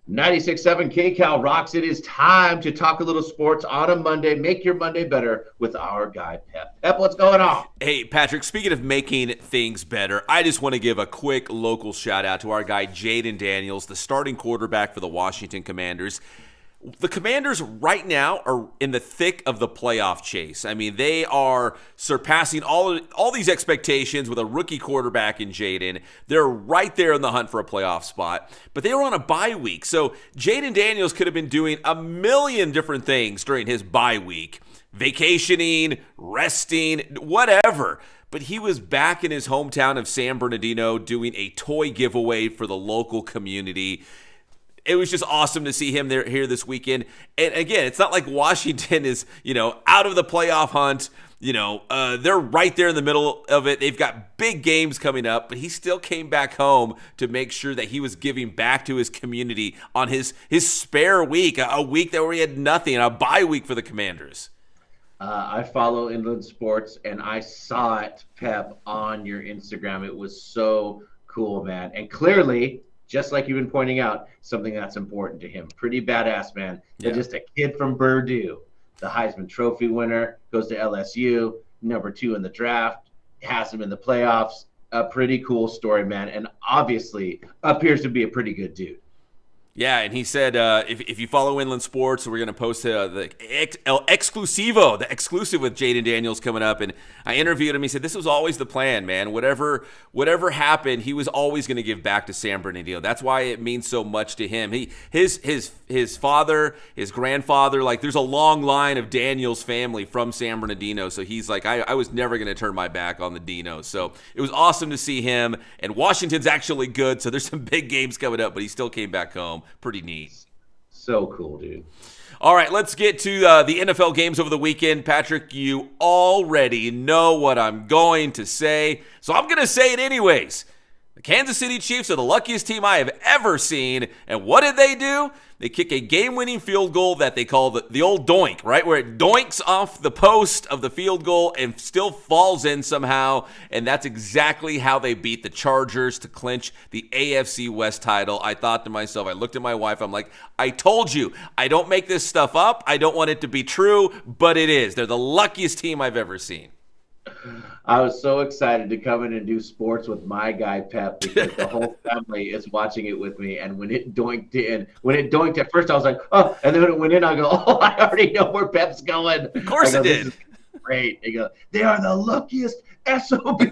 96.7 KCAL rocks. It is time to talk a little sports on a Monday. Make your Monday better with our guy, Pep. Pep, what's going on? Hey, Patrick, speaking of making things better, I just want to give a quick local shout out to our guy, Jayden Daniels, the starting quarterback for the Washington Commanders. The Commanders right now are in the thick of the playoff chase. I mean, they are surpassing all these expectations with a rookie quarterback in Jayden. They're right there in the hunt for a playoff spot, but they were on a bye week. So Jayden Daniels could have been doing a million different things during his bye week, vacationing, resting, whatever. But he was back in his hometown of San Bernardino doing a toy giveaway for the local community. It was just awesome to see him here this weekend. And again, it's not like Washington is, out of the playoff hunt. They're right there in the middle of it. They've got big games coming up, but he still came back home to make sure that he was giving back to his community on his spare week, a week where he had nothing, a bye week for the Commanders. I follow Inland Sports, and I saw it, Pep, on your Instagram. It was so cool, man. And clearly, just like you've been pointing out, something that's important to him. Pretty badass, man. Yeah. Just a kid from Purdue, the Heisman Trophy winner, goes to LSU, number 2 in the draft, has him in the playoffs. A pretty cool story, man, and obviously appears to be a pretty good dude. Yeah, and he said if you follow Inland Sports, we're going to post the Exclusivo, the exclusive with Jayden Daniels coming up. And I interviewed him. He said this was always the plan, man. Whatever happened, he was always going to give back to San Bernardino. That's why it means so much to him. His father, his grandfather, like there's a long line of Daniels family from San Bernardino. So he's like, I was never going to turn my back on the Dinos. So it was awesome to see him. And Washington's actually good, so there's some big games coming up, but he still came back home. Pretty neat. So cool, dude. All right, let's get to the NFL games over the weekend. Patrick, you already know what I'm going to say, so I'm going to say it anyways. The Kansas City Chiefs are the luckiest team I have ever seen, and what did they do? They kick a game-winning field goal that they call the old doink, right? Where it doinks off the post of the field goal and still falls in somehow. And that's exactly how they beat the Chargers to clinch the AFC West title. I thought to myself, I looked at my wife, I'm like, I told you, I don't make this stuff up. I don't want it to be true, but it is. They're the luckiest team I've ever seen. I was so excited to come in and do sports with my guy, Pep, because the whole family is watching it with me. And when it doinked at first, I was like, oh, and then when it went in, I go, oh, I already know where Pep's going. Of course it did. Great. They go, they are the luckiest SOBs.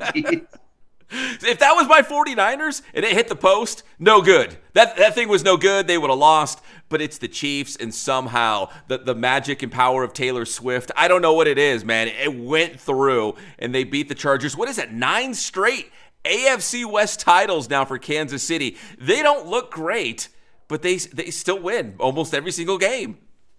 If that was my 49ers and it hit the post, no good. That thing was no good. They would have lost. But it's the Chiefs, and somehow the magic and power of Taylor Swift, I don't know what it is, man. It went through, and they beat the Chargers. What is it, 9 straight AFC West titles now for Kansas City. They don't look great, but they still win almost every single game.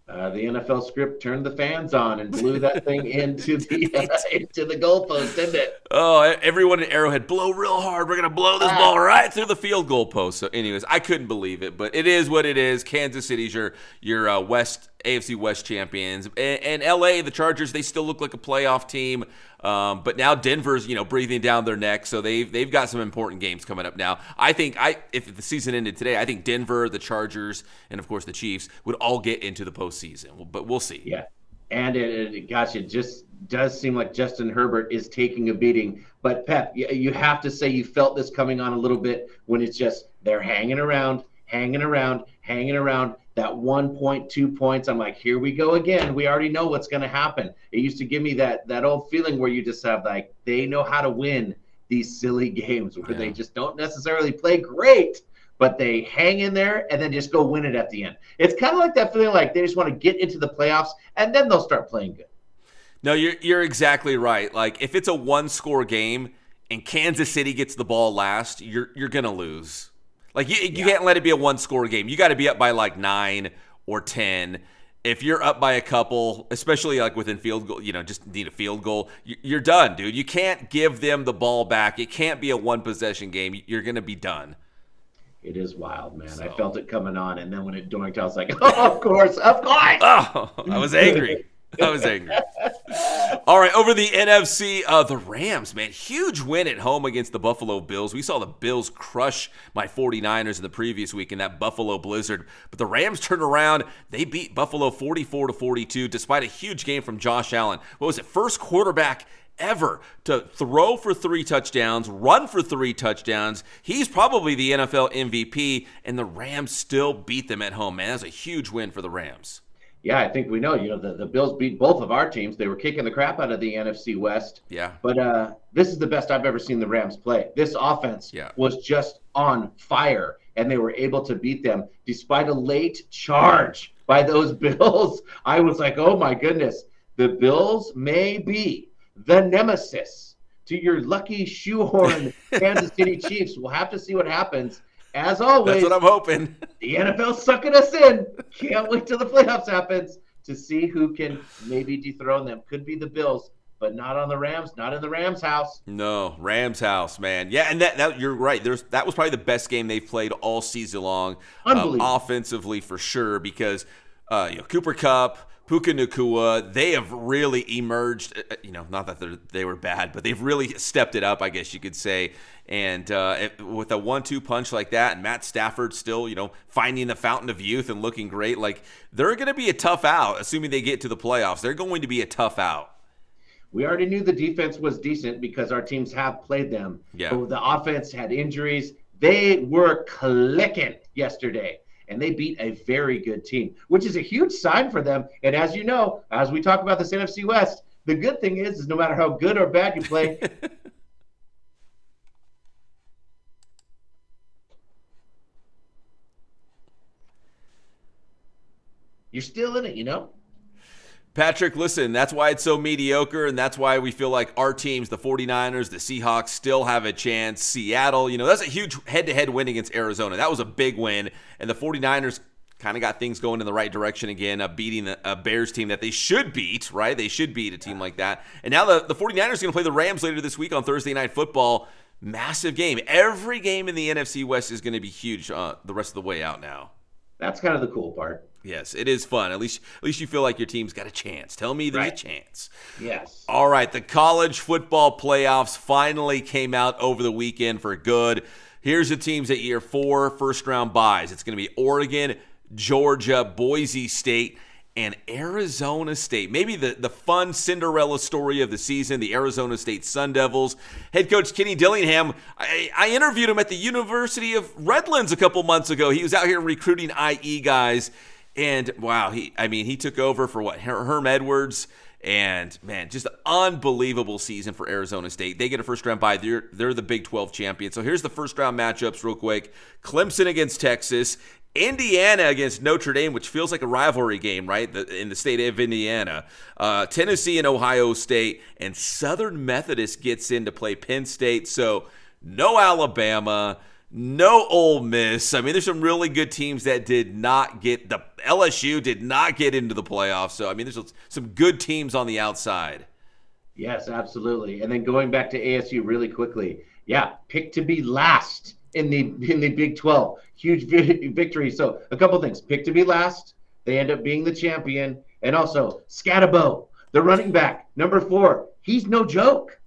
The NFL script turned the fans on and blew that thing into the goalpost, didn't it? Oh, everyone at Arrowhead, blow real hard. We're going to blow this ball right through the field goal post. So anyways, I couldn't believe it, but it is what it is. Kansas City's your AFC West champions. And LA, the Chargers, they still look like a playoff team. But now Denver's, breathing down their neck, so they've got some important games coming up now. I think if the season ended today, I think Denver, the Chargers, and of course the Chiefs would all get into the postseason. But we'll see. Yeah, and it just does seem like Justin Herbert is taking a beating. But Pep, you have to say you felt this coming on a little bit when it's just they're hanging around. That 1.2 points, I'm like, here we go again. We already know what's going to happen. It used to give me that old feeling where you just have like, they know how to win these silly games where they just don't necessarily play great, but they hang in there and then just go win it at the end. It's kind of like that feeling like they just want to get into the playoffs and then they'll start playing good. No, you're exactly right. Like if it's a 1-score game and Kansas City gets the ball last, you're going to lose. Like, you can't let it be a 1-score game. You got to be up by, 9 or 10. If you're up by a couple, especially, within field goal, just need a field goal, you're done, dude. You can't give them the ball back. It can't be a one-possession game. You're going to be done. It is wild, man. So. I felt it coming on, and then when it doinked, I was like, oh, of course. Oh, I was angry. All right, over the NFC, the Rams, man, huge win at home against the Buffalo Bills. We saw the Bills crush my 49ers in the previous week in that Buffalo blizzard. But the Rams turned around. They beat Buffalo 44-42 despite a huge game from Josh Allen. What was it? First quarterback ever to throw for 3 touchdowns, run for 3 touchdowns. He's probably the NFL MVP, and the Rams still beat them at home, man. That's a huge win for the Rams. Yeah, I think we know. The Bills beat both of our teams. They were kicking the crap out of the NFC West. Yeah. But this is the best I've ever seen the Rams play. This offense was just on fire, and they were able to beat them despite a late charge by those Bills. I was like, oh, my goodness. The Bills may be the nemesis to your lucky shoehorn Kansas City Chiefs. We'll have to see what happens. As always, that's what I'm hoping. The NFL's sucking us in. Can't wait till the playoffs happens to see who can maybe dethrone them. Could be the Bills, but not on the Rams, not in the Rams' house. No, Rams' house, man. Yeah, and that you're right. That was probably the best game they've played all season long, offensively for sure, because Cooper Kupp, Puka Nacua, they have really emerged. Not that they were bad, but they've really stepped it up, I guess you could say. And with a 1-2 punch like that, and Matt Stafford still, finding the fountain of youth and looking great, like they're going to be a tough out, assuming they get to the playoffs. They're going to be a tough out. We already knew the defense was decent because our teams have played them. Yeah. But the offense had injuries. They were clicking yesterday, and they beat a very good team, which is a huge sign for them. And as you know, as we talk about this NFC West, the good thing is no matter how good or bad you play, you're still in it, Patrick, listen, that's why it's so mediocre, and that's why we feel like our teams, the 49ers, the Seahawks, still have a chance. Seattle, that's a huge head-to-head win against Arizona. That was a big win, and the 49ers kind of got things going in the right direction again, beating a Bears team that they should beat, right? They should beat a team like that. And now the 49ers are going to play the Rams later this week on Thursday Night Football. Massive game. Every game in the NFC West is going to be huge the rest of the way out now. That's kind of the cool part. Yes, it is fun. At least you feel like your team's got a chance. Tell me there's a chance. Yes. All right, the college football playoffs finally came out over the weekend for good. Here's the teams at year 4 first-round byes. It's going to be Oregon, Georgia, Boise State, and Arizona State. Maybe the fun Cinderella story of the season, the Arizona State Sun Devils. Head coach Kenny Dillingham, I interviewed him at the University of Redlands a couple months ago. He was out here recruiting IE guys. And, wow, he took over for Herm Edwards. And, man, just an unbelievable season for Arizona State. They get a first-round bye. They're the Big 12 champions. So here's the first-round matchups real quick. Clemson against Texas. Indiana against Notre Dame, which feels like a rivalry game, right, in the state of Indiana. Tennessee and Ohio State. And Southern Methodist gets in to play Penn State. So no Alabama, no Ole Miss. There's some really good teams that did not get – the LSU did not get into the playoffs. So, there's some good teams on the outside. Yes, absolutely. And then going back to ASU really quickly, picked to be last in the Big 12. Huge victory. So a couple things. Picked to be last. They end up being the champion. And also, Scatabo, the running back, number 4. He's no joke.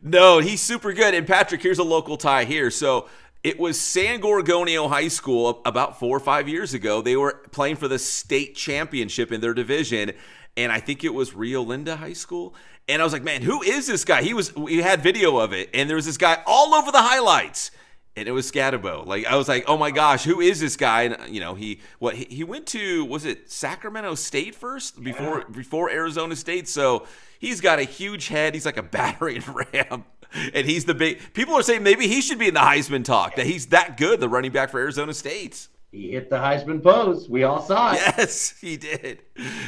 No, he's super good. And, Patrick, here's a local tie here. So it was San Gorgonio High School about 4 or 5 years ago. They were playing for the state championship in their division. And I think it was Rio Linda High School. And I was like, man, who is this guy? We had video of it. And there was this guy all over the highlights. And it was Scatabo. I was like, oh my gosh, who is this guy? And he went to, was it Sacramento State first before Arizona State? So he's got a huge head. He's like a battering ram. And he's the big. People are saying maybe he should be in the Heisman talk. That he's that good, the running back for Arizona State. He hit the Heisman pose. We all saw it. Yes, he did.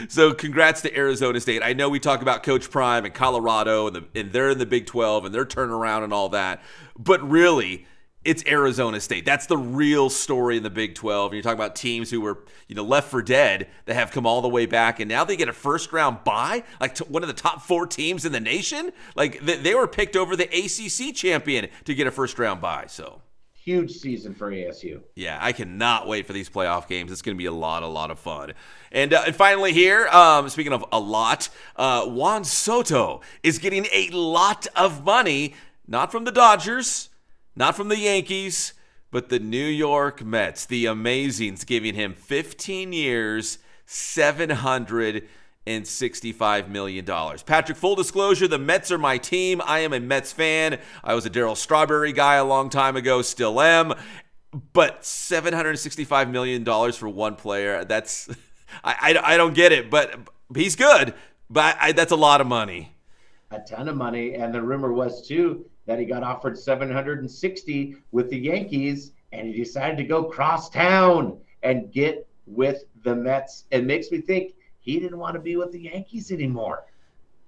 So congrats to Arizona State. I know we talk about Coach Prime and Colorado, and they're in the Big 12, and they're turning around and all that. But really, it's Arizona State. That's the real story in the Big 12. And you're talking about teams who were, left for dead that have come all the way back, and now they get a first-round bye, one of the top 4 teams in the nation. They were picked over the ACC champion to get a first-round bye. So Huge season for ASU. Yeah, I cannot wait for these playoff games. It's going to be a lot of fun. And finally here, speaking of a lot, Juan Soto is getting a lot of money, not from the Dodgers, not from the Yankees, but the New York Mets. The Amazings giving him 15 years, $765 million. Patrick, full disclosure, the Mets are my team. I am a Mets fan. I was a Darryl Strawberry guy a long time ago, still am. But $765 million for one player, that's I don't get it, but he's good. But that's a lot of money. A ton of money, and the rumor was too that he got offered 760 with the Yankees, and he decided to go cross town and get with the Mets. It makes me think he didn't want to be with the Yankees anymore.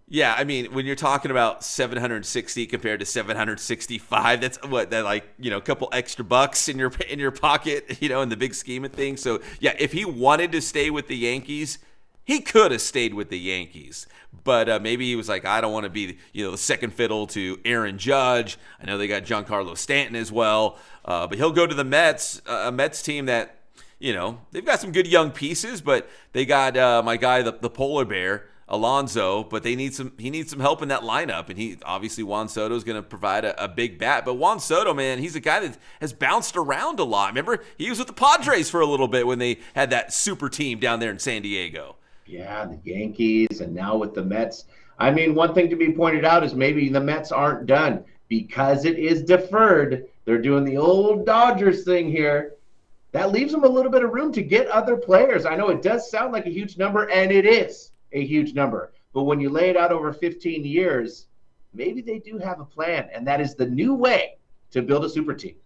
Yeah, I mean, when you're talking about 760 compared to 765, that's what that like, a couple extra bucks in your pocket, in the big scheme of things. So, yeah, if he wanted to stay with the Yankees, he could have stayed with the Yankees. But maybe he was like, I don't want to be, the second fiddle to Aaron Judge. I know they got Giancarlo Stanton as well. But he'll go to the Mets, a Mets team that, they've got some good young pieces, but they got my guy, the polar bear, Alonso, but he needs some help in that lineup. And obviously Juan Soto is going to provide a big bat. But Juan Soto, man, he's a guy that has bounced around a lot. Remember, he was with the Padres for a little bit when they had that super team down there in San Diego. Yeah, the Yankees, and now with the Mets. I mean, one thing to be pointed out is maybe the Mets aren't done because it is deferred. They're doing the old Dodgers thing here. That leaves them a little bit of room to get other players. I know it does sound like a huge number, and it is a huge number. But when you lay it out over 15 years, maybe they do have a plan, and that is the new way to build a super team.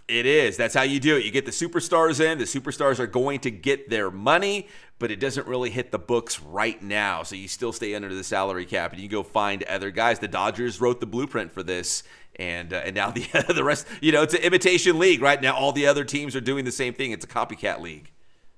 It is. That's how you do it. You get the superstars in. The superstars are going to get their money, but it doesn't really hit the books right now. So you still stay under the salary cap, and you go find other guys. The Dodgers wrote the blueprint for this, and now the rest, it's an imitation league right now. All the other teams are doing the same thing. It's a copycat league.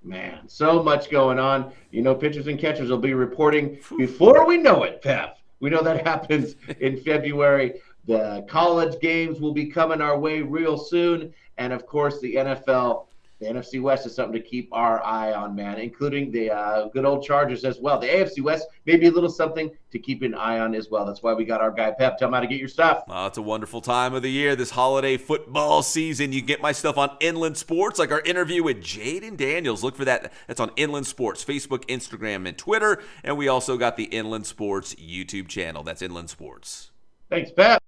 Man, so much going on. Pitchers and catchers will be reporting before we know it, Pep. We know that happens in February. The college games will be coming our way real soon. And, of course, the NFL, the NFC West is something to keep our eye on, man, including the good old Chargers as well. The AFC West may be a little something to keep an eye on as well. That's why we got our guy, Pep. Tell him how to get your stuff. Well, it's a wonderful time of the year, this holiday football season. You can get my stuff on Inland Sports, like our interview with Jayden Daniels. Look for that. That's on Inland Sports, Facebook, Instagram, and Twitter. And we also got the Inland Sports YouTube channel. That's Inland Sports. Thanks, Pep.